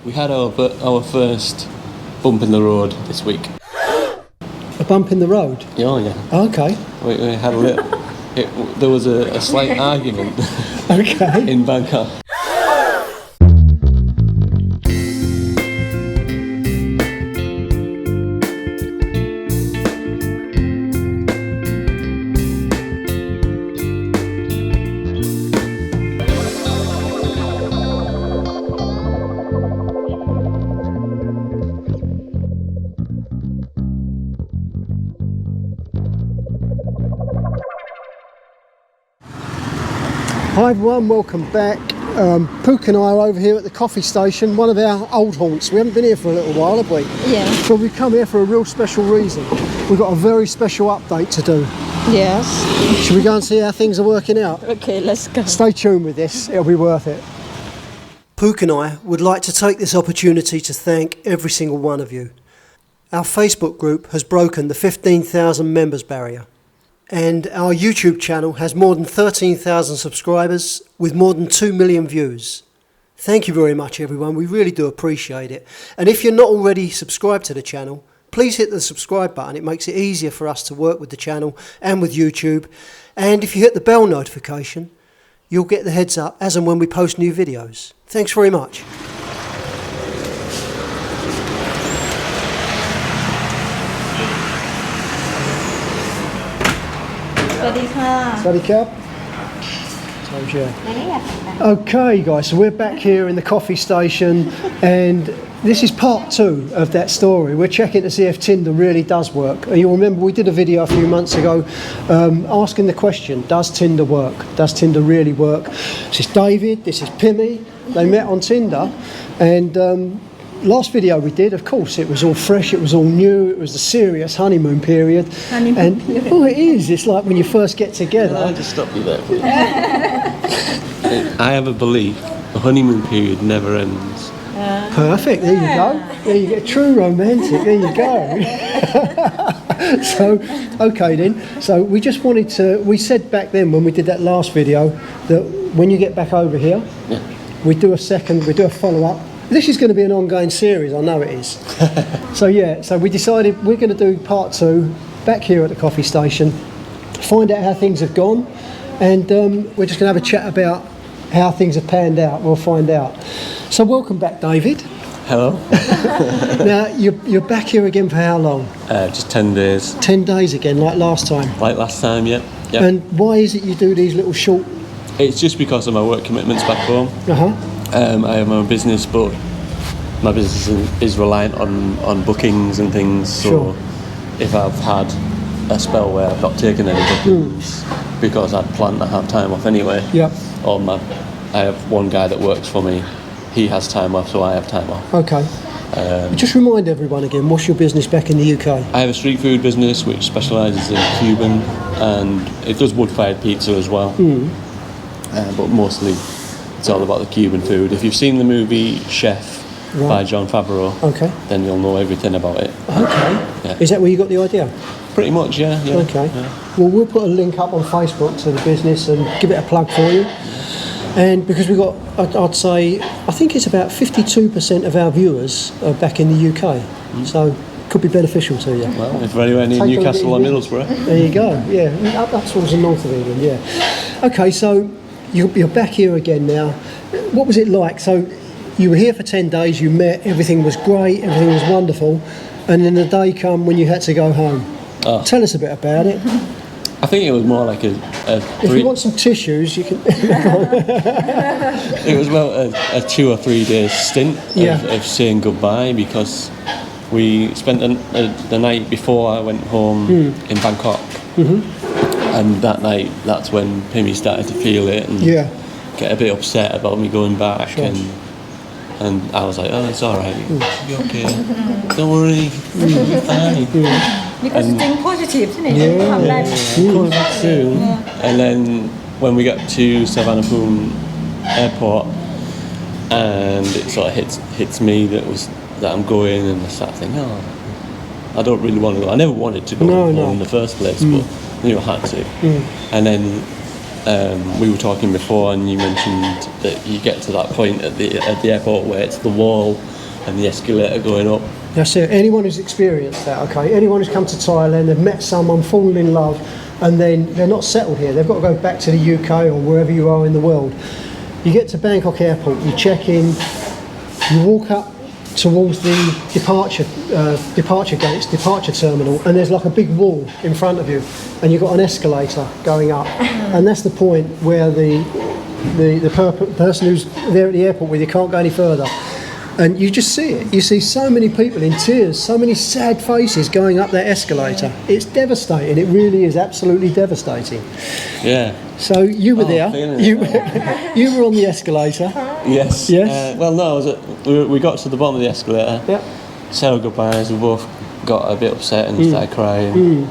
We had our first bump in the road this week. A bump in the road? Oh, yeah. Okay. We had a little... there was a slight argument Okay. in Bangkok. Hi everyone, welcome back. Pook and I are over here at the coffee station, one of our old haunts. We haven't been here for a little while, have we? Yeah. So we've come here for a real special reason. We've got a very special update to do. Yes. Should we go and see how things are working out? Okay, let's go. Stay tuned with this, it'll be worth it. Pook and I would like to take this opportunity to thank every single one of you. Our Facebook group has broken the 15,000 members barrier. And our YouTube channel has more than 13,000 subscribers with more than 2 million views. Thank you very much everyone, we really do appreciate it. And if you're not already subscribed to the channel, please hit the subscribe button. It makes it easier for us to work with the channel and with YouTube. And if you hit the bell notification, you'll get the heads up as and when we post new videos. Thanks very much. Sawadee Okay guys, so we're back here in the coffee station and this is part 2 of that story. We're checking to see if Tinder really does work. And you'll remember we did a video a few months ago asking the question, does Tinder work? Does Tinder really work? This is David, this is Pimmy. They met on Tinder and last video we did, of course, it was all fresh, it was all new, it was the serious honeymoon period. Oh, it is. It's like when you first get together. I'll just stop you there. I have a belief, the honeymoon period never ends. Perfect, there you go. There you get true romantic, there you go. So, okay then, so we just wanted to, we said back then when we did that last video that when you get back over here, we do a follow-up. This is going to be an ongoing series, I know it is. So yeah, so we decided we're going to do part 2 back here at the coffee station, find out how things have gone, and we're just going to have a chat about how things have panned out. We'll find out. So welcome back, David. Hello. Now, you're back here again for how long? Just 10 days. 10 days again, like last time? Like last time, yeah. Yep. And why is it you do these little short... It's just because of my work commitments back home. I have my own business, but my business is reliant on bookings and things. So if I've had a spell where I've not taken any bookings because I'd planned to have time off anyway, or I have one guy that works for me, he has time off, so I have time off. Okay. Just remind everyone again, what's your business back in the UK? I have a street food business which specialises in Cuban, and it does wood-fired pizza as well. But mostly it's all about the Cuban food. If you've seen the movie Chef by Jon Favreau, then you'll know everything about it. Yeah. Is that where you got the idea? Pretty much, yeah. Okay. Yeah. Well, we'll put a link up on Facebook to the business and give it a plug for you. And because we've got, I'd say, I think it's about 52% of our viewers are back in the UK. So it could be beneficial to you. Well, if we're anywhere near Newcastle or Middlesbrough. There you go, yeah. Up towards the north of England, yeah. Okay, so you're back here again now. What was it like? So you were here for 10 days, you met, everything was great, everything was wonderful, and then the day come when you had to go home. Tell us a bit about it. I think it was more like a if you want some tissues, you can... It was about a 2 or 3 day stint of saying goodbye, because we spent the night before I went home in Bangkok. And that night, that's when Pimmy started to feel it and get a bit upset about me going back. And I was like, oh, it's all right, you'll be okay, don't worry, you'll be fine. Because it's being positive, isn't it? Coming back soon. And then when we got to Savannapoon Airport, and it sort of hits me that I'm going, and I start thinking, I don't really want to go. I never wanted to go home in the first place, but I knew I had to. And then we were talking before, and you mentioned that you get to that point at the airport where it's the wall and the escalator going up. That's it. Anyone who's experienced that, okay? Anyone who's come to Thailand, they've met someone, fallen in love, and then they're not settled here. They've got to go back to the UK or wherever you are in the world. You get to Bangkok Airport, you check in, you walk up towards the departure gates, departure terminal, and there's like a big wall in front of you, and you've got an escalator going up, and that's the point where the person who's there at the airport with you can't go any further. And you just see it. You see so many people in tears, so many sad faces going up that escalator. It's devastating. It really is absolutely devastating. Yeah. So you were there. You were on the escalator. Yes. Yes. Well, no, we got to the bottom of the escalator. Yep. Said our goodbyes. We both got a bit upset and started crying,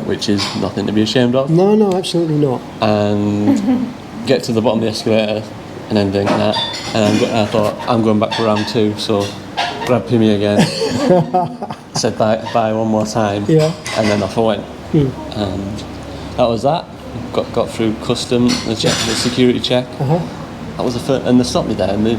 which is nothing to be ashamed of. No, absolutely not. And get to the bottom of the escalator. And then doing that, and I thought, I'm going back for round 2, so grabbed Pimmy again, said bye one more time, and then off I went. And that was that. Got through custom, the security check. That was the first, and they stopped me there, and they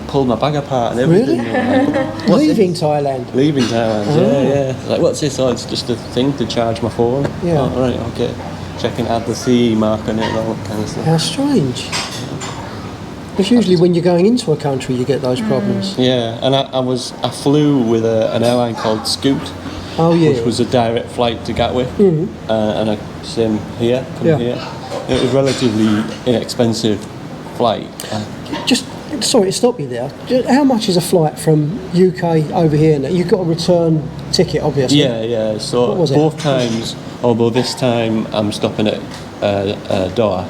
pulled my bag apart and everything. Really? Like, Leaving Thailand? Leaving Thailand, yeah. Like, what's this? Oh, it's just a thing to charge my phone. Yeah. Oh, right, okay. Check and add the CE mark on it and all that kind of stuff. How strange. It's usually when you're going into a country you get those problems. Yeah, and I flew with an airline called Scoot, which was a direct flight to Gatwick, and I same here, here. It was relatively inexpensive flight. Sorry to stop you there. How much is a flight from UK over here now? You've got a return ticket, obviously. Yeah. So both times, although this time I'm stopping at Doha.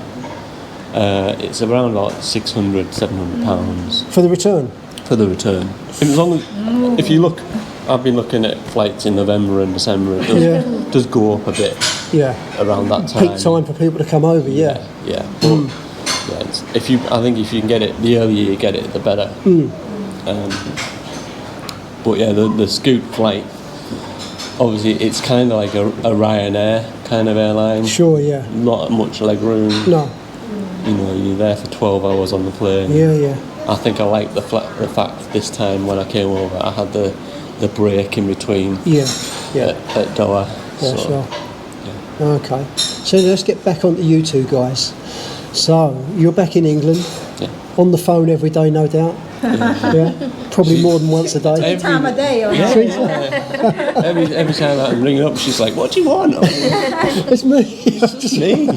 It's around about £600-700 for the return. For the return, as long as if you look, I've been looking at flights in November and December. It does go up a bit. Yeah. Around that time. Peak time for people to come over. Yeah. But, I think if you can get it, the earlier you get it, the better. But yeah, the Scoot flight. Obviously, it's kind of like a Ryanair kind of airline. Sure. Yeah. Not much leg room. No. You know, you're there for 12 hours on the plane. Yeah. I think I liked the fact this time when I came over, I had the break in between. At Doha. Yeah, sure. Yeah. Okay. So let's get back onto you two guys. So you're back in England. Yeah. On the phone every day, no doubt. Yeah. Probably more than once a day. Every time a day. Or every time I ring up, she's like, "What do you want?" It's me. It's just me.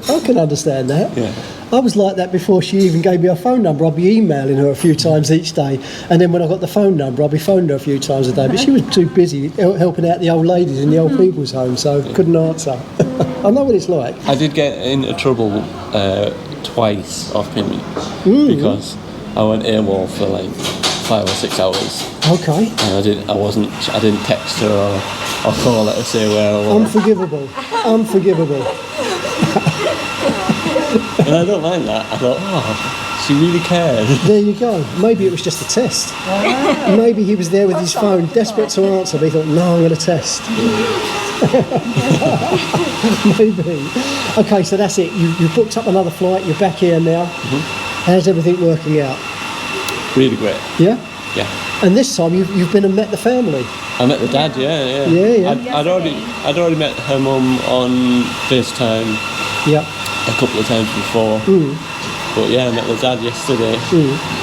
I can understand that. Yeah. I was like that before she even gave me her phone number. I'd be emailing her a few times each day, and then when I got the phone number, I'd be phoning her a few times a day. But she was too busy helping out the old ladies in the old people's home, so couldn't answer. I know what it's like. I did get into trouble twice off Pimmy because I went AWOL for like 5 or 6 hours. Okay. And I didn't text her or call her to say where I was. Unforgivable. And I don't mind that. I thought, she really cared. There you go. Maybe it was just a test. Maybe he was there with his phone, desperate to answer, but he thought, no, I'm going to test. Maybe. Okay, so that's it. You booked up another flight. You're back here now. How's everything working out? Really great. Yeah? Yeah. And this time you've been and met the family. I met the dad, yeah. I'd already met her mum on FaceTime. Yeah. A couple of times before. But yeah, I met the dad yesterday.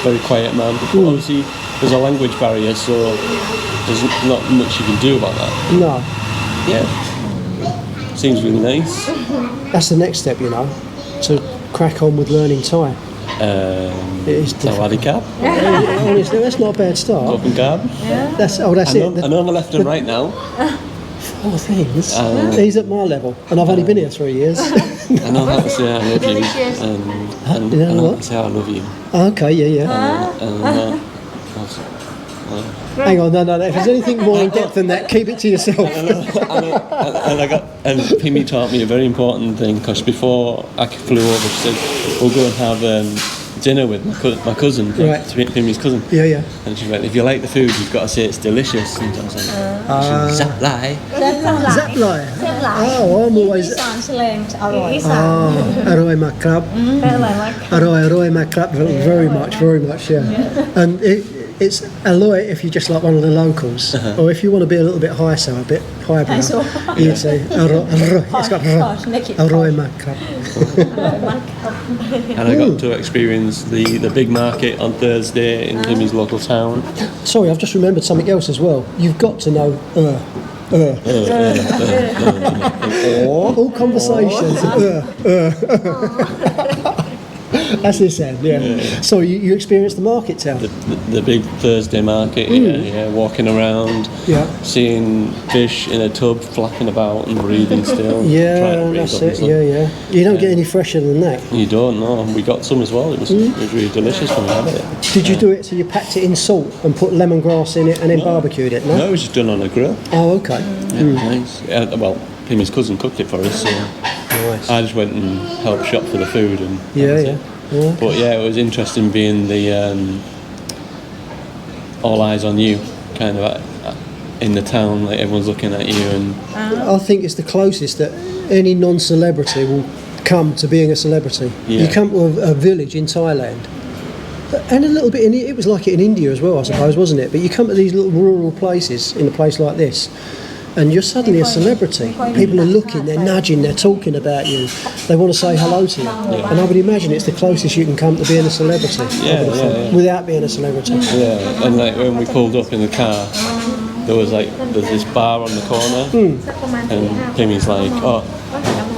Very quiet man. But obviously there's a language barrier, so there's not much you can do about that. No. Yeah. Seems really nice. That's the next step, to crack on with learning Thai. It is difficult. Honestly, that's not a bad start. Open cab. That's it. I know my left and right now. 4 things. He's at my level, and I've only been here 3 years. I know how to say I love you, and I know how to say I love you. Okay, yeah. Hang on, no. If there's anything more in depth than that, keep it to yourself. And Pimmy taught me a very important thing, because before I flew over, she said, we'll go and have dinner with my cousin, Right. Pimmy's cousin. Yeah, yeah. And she went, if you like the food, you've got to say it's delicious. And I was like, zap lie. Zap lie. Oh, I'm always. อีสานแสลงอร่อย Oh, Aroy Makrab. อร่อยมาก Aroy Makrab, very much, yeah. And it's Aloy if you're just like one of the locals, or if you want to be a little bit higher, so a bit highbrow, you'd say Aroy. It's got Aroy Makrab. And I got to experience the big market on Thursday in Pimmy's local town. Sorry, I've just remembered something else as well. You've got to know all conversations. That's this end, yeah. So you experienced the market town? The big Thursday market, yeah, walking around, seeing fish in a tub flapping about and breathing still. Yeah, that's it, yeah. You don't get any fresher than that. You don't, no. We got some as well. It was really delicious when we had it. Did you do it so you packed it in salt and put lemongrass in it and then barbecued it, no? No, it was just done on a grill. Oh, okay. Nice. Well, Pimmy's cousin cooked it for us, so Nice. I just went and helped shop for the food. And Yeah. But yeah, it was interesting being the all eyes on you kind of in the town, like everyone's looking at you. And I think it's the closest that any non-celebrity will come to being a celebrity. Yeah. You come to a village in Thailand, and a little bit it was like it in India as well, I suppose, wasn't it? But you come to these little rural places in a place like this, and you're suddenly a celebrity. People are looking, they're nudging, they're talking about you. They want to say hello to you. And I would imagine it's the closest you can come to being a celebrity. Without being a celebrity. Yeah, and like when we pulled up in the car, there's this bar on the corner, and Pimmy's like, oh,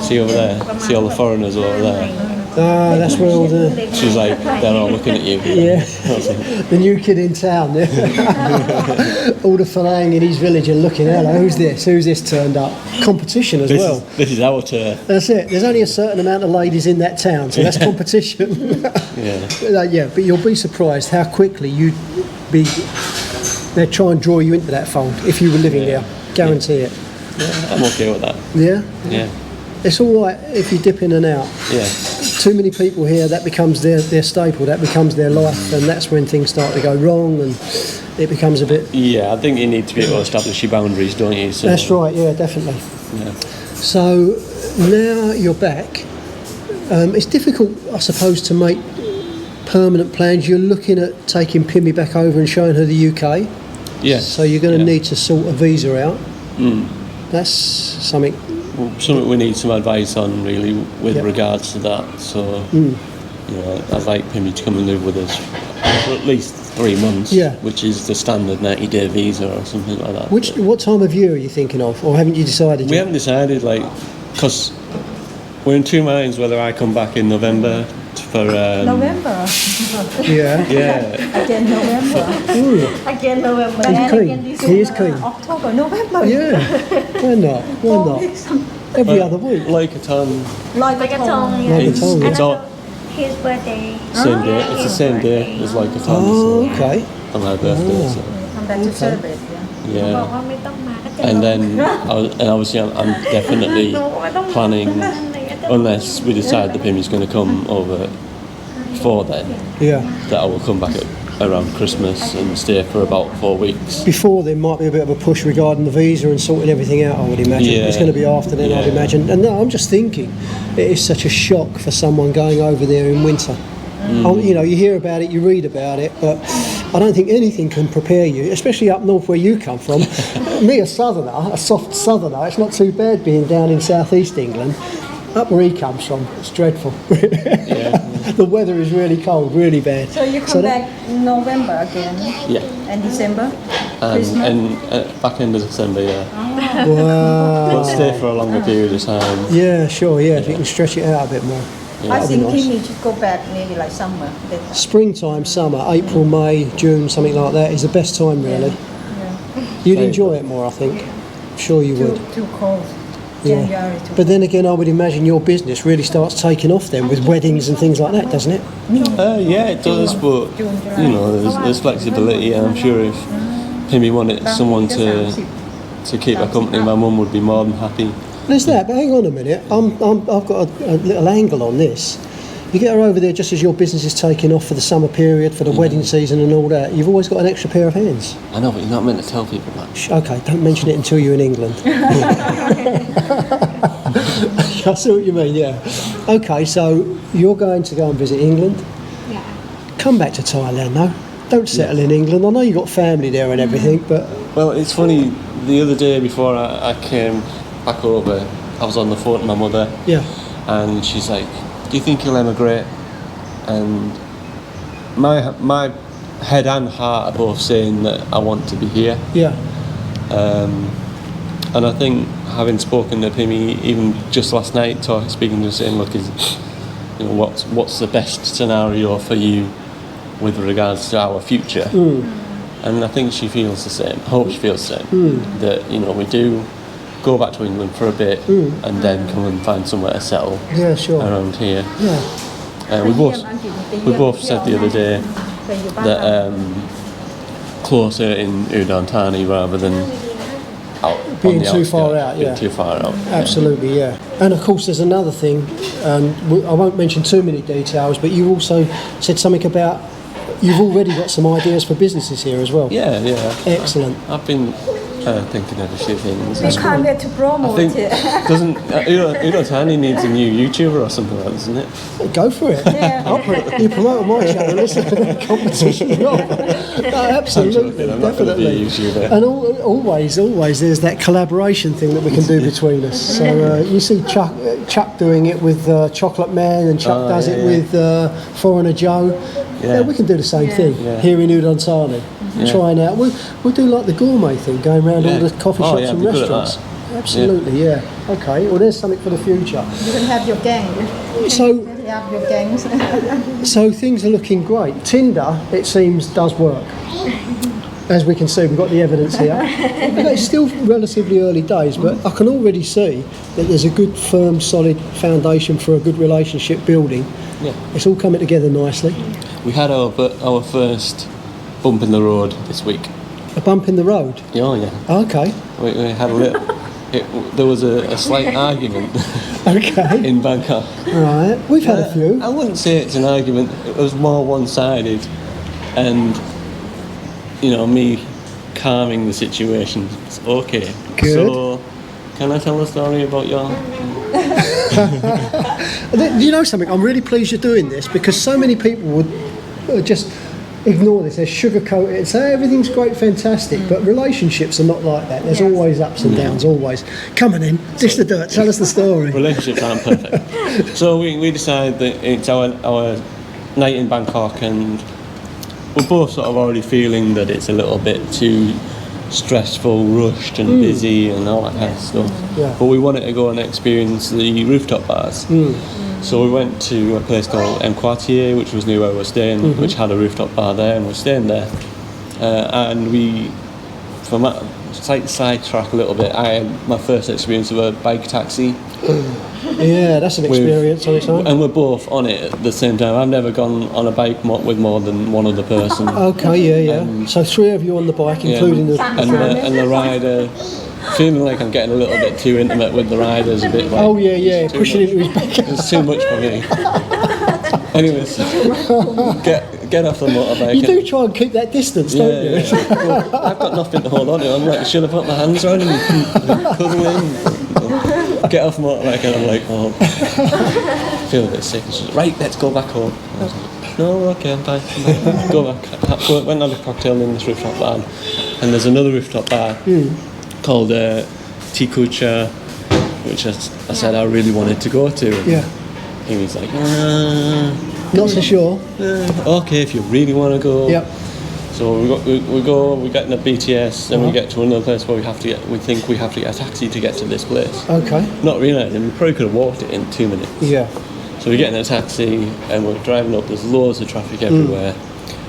see over there, see all the foreigners over there. Ah, that's where all the... She's like, they're all looking at you. Yeah, the new kid in town. All the Falang in his village are looking at, like, who's this turned up? Competition as well. This is our turf. That's it. There's only a certain amount of ladies in that town, so that's competition. But you'll be surprised how quickly they'd try and draw you into that fold if you were living there. Guarantee it. Yeah, I'm okay with that. Yeah? Yeah. It's all right if you dip in and out. Yeah. Too many people here, that becomes their staple, that becomes their life, and that's when things start to go wrong and it becomes a bit... Yeah, I think you need to be able to establish your boundaries, don't you? So, that's right, yeah, definitely. Yeah. So now you're back. It's difficult, I suppose, to make permanent plans. You're looking at taking Pimmy back over and showing her the UK. Yes. So you're going to need to sort a visa out. That's something we need some advice on, really, with regards to that. So, I'd like Pimmy to come and live with us for at least 3 months, which is the standard 90-day visa or something like that. What time of year are you thinking of, or haven't you decided yet? We haven't decided, because we're in two minds whether I come back in November for... November. Yeah. Again November. Again November. He's clean. He is clean. October, November. Yeah. Why not? Every other week. Like a ton. Like a tongue. It's all his birthday. same day. It's the same day as like a ton. Oh, okay. On my birthday. So. Come back to celebrate. Yeah. And then, obviously, I'm definitely planning, unless we decide that Pimmy's going to come over before then, that I will come back around Christmas and stay for about 4 weeks. Before then might be a bit of a push regarding the visa and sorting everything out, I would imagine. It's going to be after then, I'd imagine. And no, I'm just thinking, it is such a shock for someone going over there in winter. You hear about it, you read about it, but I don't think anything can prepare you, especially up north where you come from. Me, a southerner, a soft southerner, it's not too bad being down in southeast England. Up where he comes from, it's dreadful. The weather is really cold, really bad. So you come back in November again? Yeah. And December? And back end of December, Wow. We'll stay for a longer period of time. Yeah, sure, if you can stretch it out a bit more. I think Pimmy should go back maybe like summer. Springtime, summer, April, May, June, something like that is the best time, really. You'd enjoy it more, I think. I'm sure you would. Too cold. Yeah. But then again, I would imagine your business really starts taking off then with weddings and things like that, doesn't it? Yeah, it does, but there's flexibility. I'm sure if Pimmy wanted someone to keep her company, my mum would be more than happy. There's that, but hang on a minute. I've got a little angle on this. You get her over there just as your business is taking off for the summer period, for the wedding season and all that. You've always got an extra pair of hands. I know, but you're not meant to tell people that. Okay, don't mention it until you're in England. I see what you mean, yeah. Okay, so you're going to go and visit England. Yeah. Come back to Thailand, though. Don't settle in England. I know you've got family there and everything, but... Well, it's funny, the other day before I came back over, I was on the phone to my mother. Yeah. And she's like, do you think you'll emigrate? And my head and heart are both saying that I want to be here. Yeah. And I think having spoken to Pimmy even just last night, speaking to her, saying, look, what's the best scenario for you with regards to our future? And I think she feels the same. I hope she feels the same. That we do go back to England for a bit and then come and find somewhere to settle. Yeah, sure. Around here. Yeah. We both said the other day that closer in Udon Thani rather than out Being on the too outskirts, far out, being yeah. too far out. Absolutely, yeah. And of course, there's another thing. I won't mention too many details, but you also said something about you've already got some ideas for businesses here as well. Yeah. Excellent. I've been thinking of a few things. You can't get to I promote think it. doesn't Udon Thani needs a new YouTuber or something like that, doesn't it? Go for it. Yeah. I'll put it. You promote my channel. It's a competition. No, absolutely, I'm not going to be a definitely. YouTuber. And always, there's that collaboration thing that we can do between us. So you see Chuck doing it with Chocolate Man, and Chuck does it with Foreigner Joe. Yeah, we can do the same thing here in Udon Thani. Trying out. We'll do like the gourmet thing, going around all the coffee shops and restaurants. Absolutely, yeah. Okay, well, there's something for the future. You can have your gang. So, You have your gangs. so things are looking great. Tinder, it seems, does work. As we can see, we've got the evidence here. It's still relatively early days, but I can already see that there's a good, firm, solid foundation for a good relationship building. Yeah. It's all coming together nicely. We had our first bump in the road this week. A bump in the road? Oh yeah. Okay. We had a little. There was a slight argument Okay. in Bangkok. Right. We've had a few. I wouldn't say it's an argument. It was more one-sided, and me calming the situation. It's okay. Good. So, can I tell a story about your? Do you know something? I'm really pleased you're doing this because so many people would just ignore this. They sugarcoat it and say everything's great, fantastic, but relationships are not like that. There's always ups and downs, always. Come on in, dish the dirt, tell us the story. Relationships aren't perfect. So we decided that it's our night in Bangkok, and we're both sort of already feeling that it's a little bit too stressful, rushed and busy and all that kind of stuff. Yeah. But we wanted to go and experience the rooftop bars. So we went to a place called M Quartier, which was near where we were staying, which had a rooftop bar there, and we're staying there. And we, for my slight sidetrack a little bit, I had my first experience of a bike taxi. Yeah, that's an experience on its own. And we're both on it at the same time. I've never gone on a bike with more than one other person. Okay, yeah. So three of you on the bike, including the... And the rider, feeling like I'm getting a little bit too intimate with the riders, a bit like... Oh, yeah, pushing into his back. It's too much for me. Anyways, get off the motorbike. You do try and keep that distance, don't you? Yeah. Well, I've got nothing to hold on to. I'm like, should I put my hands around him and cuddle him? Get off the motorbike, and I'm like, oh, feel a bit sick. And she's like, right, let's go back home. I was like, no, okay, I'm fine. Go back. Went and had a cocktail in this rooftop bar, and there's another rooftop bar called Tikucha, which I said I really wanted to go to. Yeah. He was like, Not so sure. okay, if you really want to go. Yep. So we get in the BTS, then we get to another place where we think we have to get a taxi to get to this place. Okay. Not realising we probably could have walked it in 2 minutes. Yeah. So we get in a taxi and we're driving up, there's loads of traffic everywhere,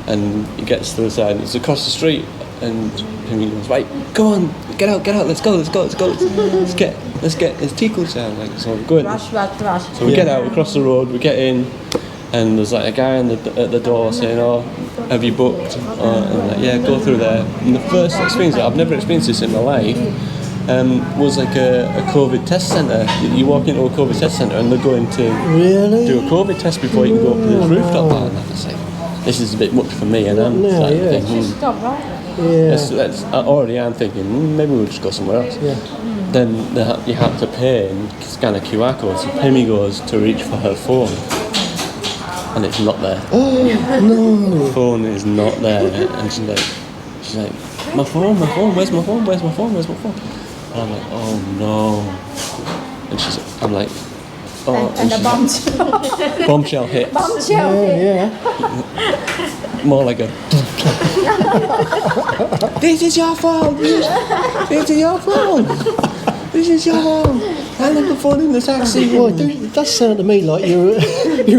and he gets to the side and it's across the street, and he goes, right, go on, get out, let's go. Let's get, it's Tiku sound, like, so we're going. Rush. So we get out, we cross the road, we get in, and there's like a guy at the door saying, oh, have you booked? And I'm like, yeah, go through there. And the first experience, I've never experienced this in my life, was like a COVID test centre. You walk into a COVID test centre and they're going to do a COVID test before you can go up to this rooftop bar. And I was like, this is a bit much for me, and I'm thinking, I'm thinking, maybe we'll just go somewhere else. Yeah. Then you have to pay and scan a QR code. So Pimmy goes to reach for her phone, and it's not there. Oh no! The phone is not there, and she's like, my phone, where's my phone? And I'm like, oh no. And I'm like, oh. And the bombshell hit. Yeah. More like a. This is your phone. This is your phone. This is your phone. I left the phone in the taxi. Well, it does sound to me like you were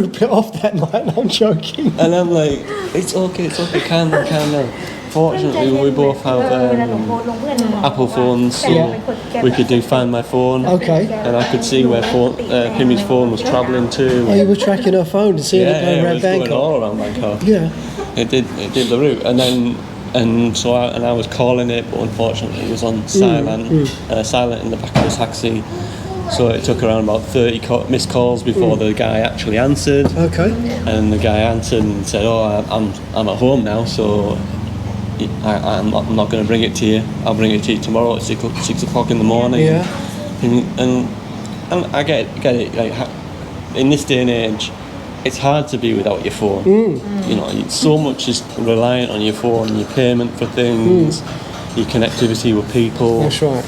a bit off that night. And I'm joking. And I'm like, it's okay, calm down. Fortunately, we both have Apple phones, so we could do Find My Phone. Okay. And I could see where Pimmy's phone was travelling to. Oh, you were tracking her phone to see it going around Bangkok. Going all around Bangkok. Yeah. It did the route, and I was calling it, but unfortunately it was on silent, silent in the back of the taxi. So it took around about 30 missed calls before the guy actually answered. Okay. And the guy answered and said, "Oh, I'm at home now, so I'm not going to bring it to you. I'll bring it to you tomorrow at 6 o'clock in the morning." Yeah. And I get it. Like, in this day and age, it's hard to be without your phone. You know, so much is reliant on your phone, your payment for things, your connectivity with people. That's right.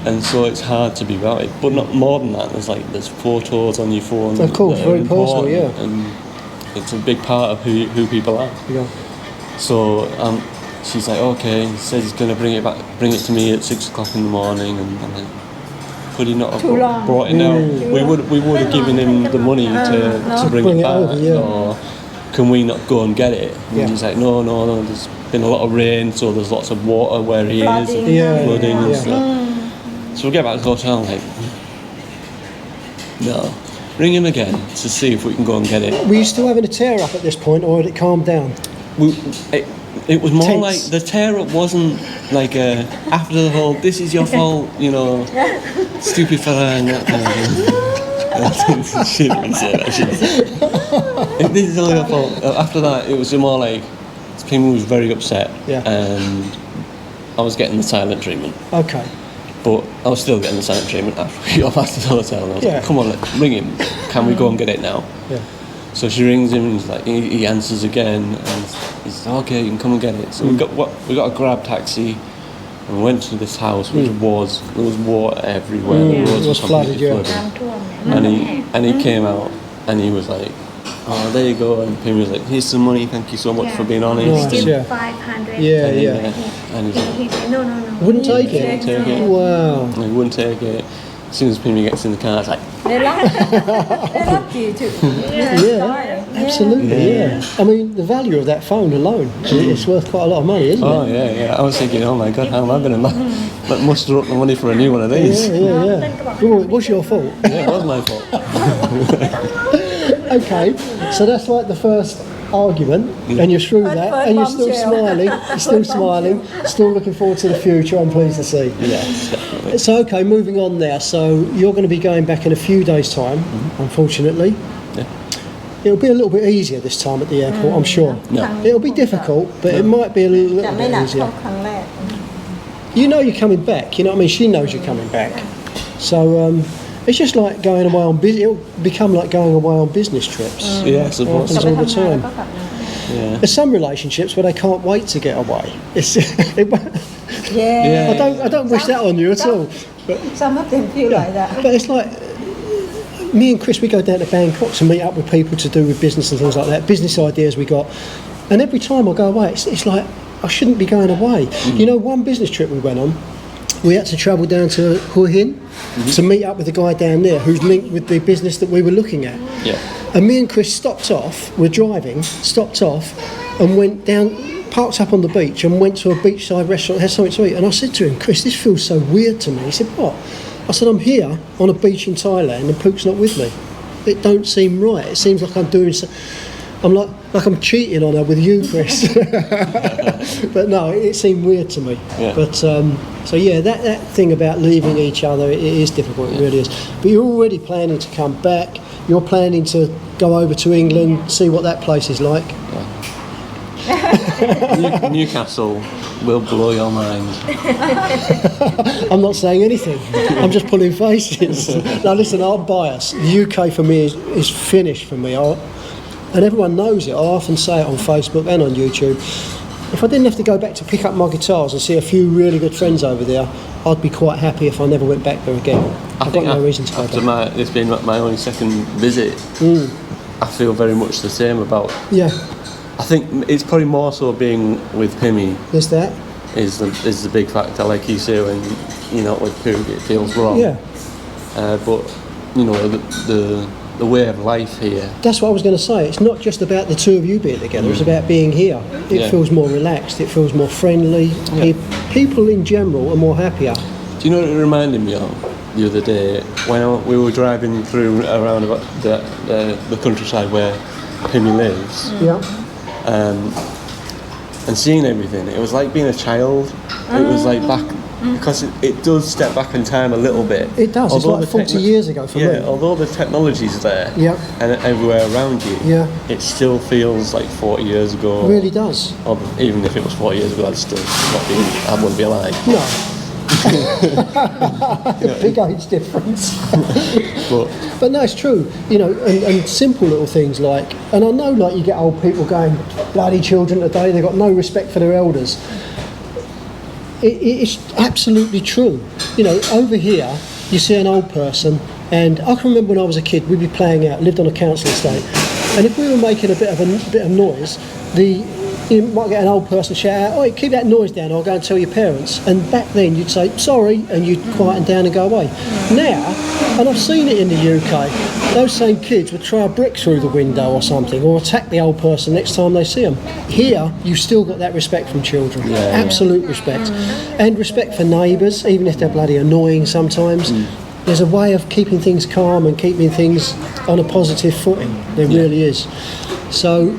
And so it's hard to be without it. But not more than that. There's photos on your phone. Of course, very personal, yeah. And it's a big part of who people are. Yeah. So she's like, okay. He says he's going to bring it to me at 6 o'clock in the morning, and I'm like, could he not have brought it now? We would have given him the money to bring it back, over, or can we not go and get it? And he's like, no. There's been a lot of rain, so there's lots of water where he is, flooding and stuff. So we get back to the hotel, like, no, ring him again to see if we can go and get it. Were you still having a tear up at this point, or had it calmed down? It was more Tense. like the tear up wasn't like after the whole "this is your fault," you know, stupid fella and that kind of thing. Shouldn't really say that. This is all your fault. After that, it was more like Pimmy was very upset, and I was getting the silent treatment. Okay. But I was still getting the silent treatment after we got back to the hotel. And I was like, come on, ring him. Can we go and get it now? Yeah. So she rings him, and he's like, he answers again, and he's like, okay, you can come and get it. So we got a grab taxi, and we went to this house, which there was water everywhere. The roads was flooded, flooded. And he came out, and he was like, oh, there you go. And Pimmy was like, here's some money, thank you so much for being honest. Nice, Still 500. And he's like, He said, no. Wouldn't take it? Wouldn't take it. Wow. He wouldn't take it. As soon as Pimmy gets in the car, it's like, They love you too. Yeah, absolutely, yeah. I mean, the value of that phone alone, it's worth quite a lot of money, isn't it? oh, yeah. I was thinking, oh my God, how am I going to muster up the money for a new one of these? Yeah. Well, it was your fault. Yeah, it was my fault. Okay, so that's like the first argument, and you're through that, and you're still smiling, still looking forward to the future, I'm pleased to see. Yes, definitely. So, okay, moving on now. So, you're going to be going back in a few days' time, unfortunately. Yeah. It'll be a little bit easier this time at the airport, I'm sure. No. It'll be difficult, but it might be a little bit easier. You know you're coming back, you know what I mean? She knows you're coming back. So, it's just like going away on business. It'll become like going away on business trips. Yeah, I suppose. It happens all the time. Yeah. There's some relationships where they can't wait to get away. I don't wish that on you at all. But, Some of them feel like that. but it's like me and Chris, we go down to Bangkok to meet up with people to do with business and things like that. Business ideas we got, and every time I go away, it's like I shouldn't be going away. You know, one business trip we went on, we had to travel down to Hua Hin to meet up with the guy down there who's linked with the business that we were looking at. Yeah. And me and Chris stopped off, we're driving, stopped off and went down, parked up on the beach and went to a beachside restaurant, had something to eat. And I said to him, Chris, this feels so weird to me. He said, what? I said, I'm here on a beach in Thailand and Pook's not with me. It don't seem right. It seems like I'm doing so. I'm like I'm cheating on her with you, Chris. But no, it seemed weird to me. Yeah. But so yeah, that thing about leaving each other, it is difficult. It really is. But you're already planning to come back. You're planning to go over to England, see what that place is like. Newcastle will blow your mind. I'm not saying anything. I'm just pulling faces. Now listen, I'm biased. The UK for me is finished for me. And everyone knows it. I often say it on Facebook and on YouTube. If I didn't have to go back to pick up my guitars and see a few really good friends over there, I'd be quite happy if I never went back there again. I've got no reason to go back. It's been my only second visit. I feel very much the same about. Yeah. I think it's probably more so being with Pimmy. Is that? Is the big factor, like you say, when you're not with Pook, it feels wrong. Yeah. But you know the way of life here. That's what I was going to say. It's not just about the two of you being together. It's about being here. It feels more relaxed. It feels more friendly. Yeah. People in general are more happier. Do you know what it reminded me of the other day when we were driving through around about the countryside where Pimmy lives? Yeah. And seeing everything, it was like being a child. It was like back, because it does step back in time a little bit. It does. Although it's like 40 years ago for me. Yeah, although the technology's there and everywhere around you, it still feels like 40 years ago. It really does. Or even if it was 40 years ago, I wouldn't be alive. No. Big age difference. But no, it's true. You know, and simple little things like, and I know like you get old people going, bloody children today, they've got no respect for their elders. It's absolutely true. You know, over here you see an old person, and I can remember when I was a kid, we'd be playing out, lived on a council estate, and if we were making a bit of noise, you might get an old person shout out, "Oi, keep that noise down, I'll go and tell your parents." And back then you'd say, "Sorry," and you'd quieten down and go away. Now, and I've seen it in the UK, those same kids would throw a brick through the window or something, or attack the old person next time they see them. Here, you've still got that respect from children. Absolute respect. And respect for neighbours, even if they're bloody annoying sometimes. There's a way of keeping things calm and keeping things on a positive footing. There really is. So,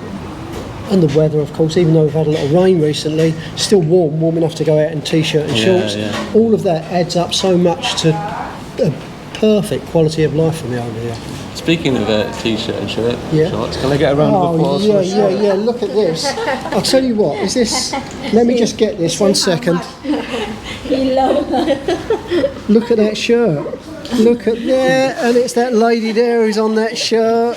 and the weather, of course, even though we've had a little rain recently, still warm enough to go out in t-shirt and shorts. All of that adds up so much to a perfect quality of life for me over here. Speaking of t-shirt and shorts, can I get a round of applause? Yeah, look at this. I'll tell you what, is this, let me just get this 1 second. Look at that shirt. Look at there, and it's that lady there who's on that shirt.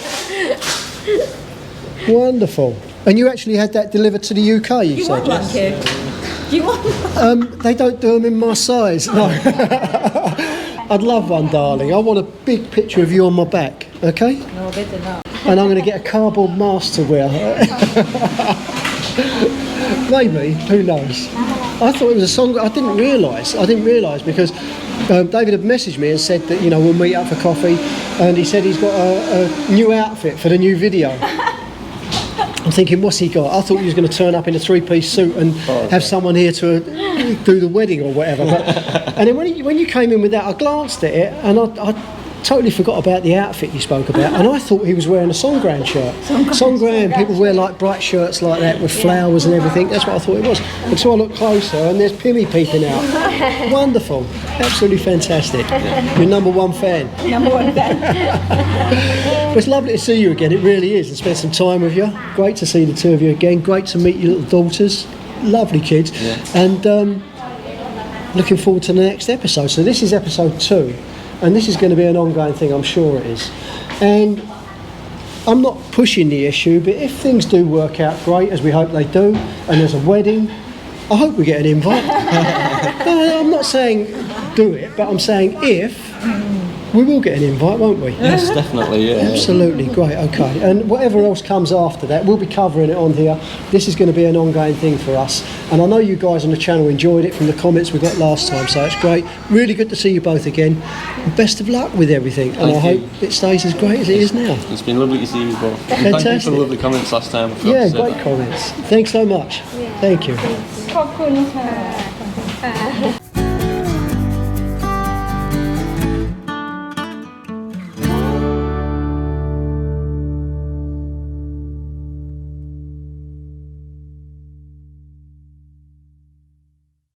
Wonderful. And you actually had that delivered to the UK, you said? Do you want one? They don't do them in my size, no. I'd love one, darling. I want a big picture of you on my back, okay? No, better not. And I'm going to get a cardboard mask to wear. Maybe, who knows? I thought it was a song. I didn't realise because David had messaged me and said that, you know, we'll meet up for coffee, and he said he's got a new outfit for the new video. I'm thinking, what's he got? I thought he was going to turn up in a three-piece suit and have someone here to do the wedding or whatever. And then when you came in with that, I glanced at it and I totally forgot about the outfit you spoke about, and I thought he was wearing a Songkran shirt. Songkran, people wear like bright shirts like that with flowers and everything. That's what I thought it was. And so I looked closer, and there's Pimmy peeping out. Wonderful, absolutely fantastic. Your number one fan. Number one fan. Well, it's lovely to see you again. It really is, and spend some time with you. Great to see the two of you again. Great to meet your little daughters. Lovely kids, and looking forward to the next episode. So this is episode 2. And this is going to be an ongoing thing, I'm sure it is. And I'm not pushing the issue, but if things do work out great, as we hope they do, and there's a wedding, I hope we get an invite. No, I'm not saying do it, but I'm saying if, we will get an invite, won't we? Yes, definitely, yeah. Absolutely, great, okay. And whatever else comes after that, we'll be covering it on here. This is going to be an ongoing thing for us. And I know you guys on the channel enjoyed it from the comments we got last time, so it's great. Really good to see you both again. And best of luck with everything. And I hope it stays as great as it is now. It's been lovely to see you both. Fantastic. Thank you for the lovely comments last time. Yeah, great comments. Thanks so much. Thank you. ขอบคุณค่ะ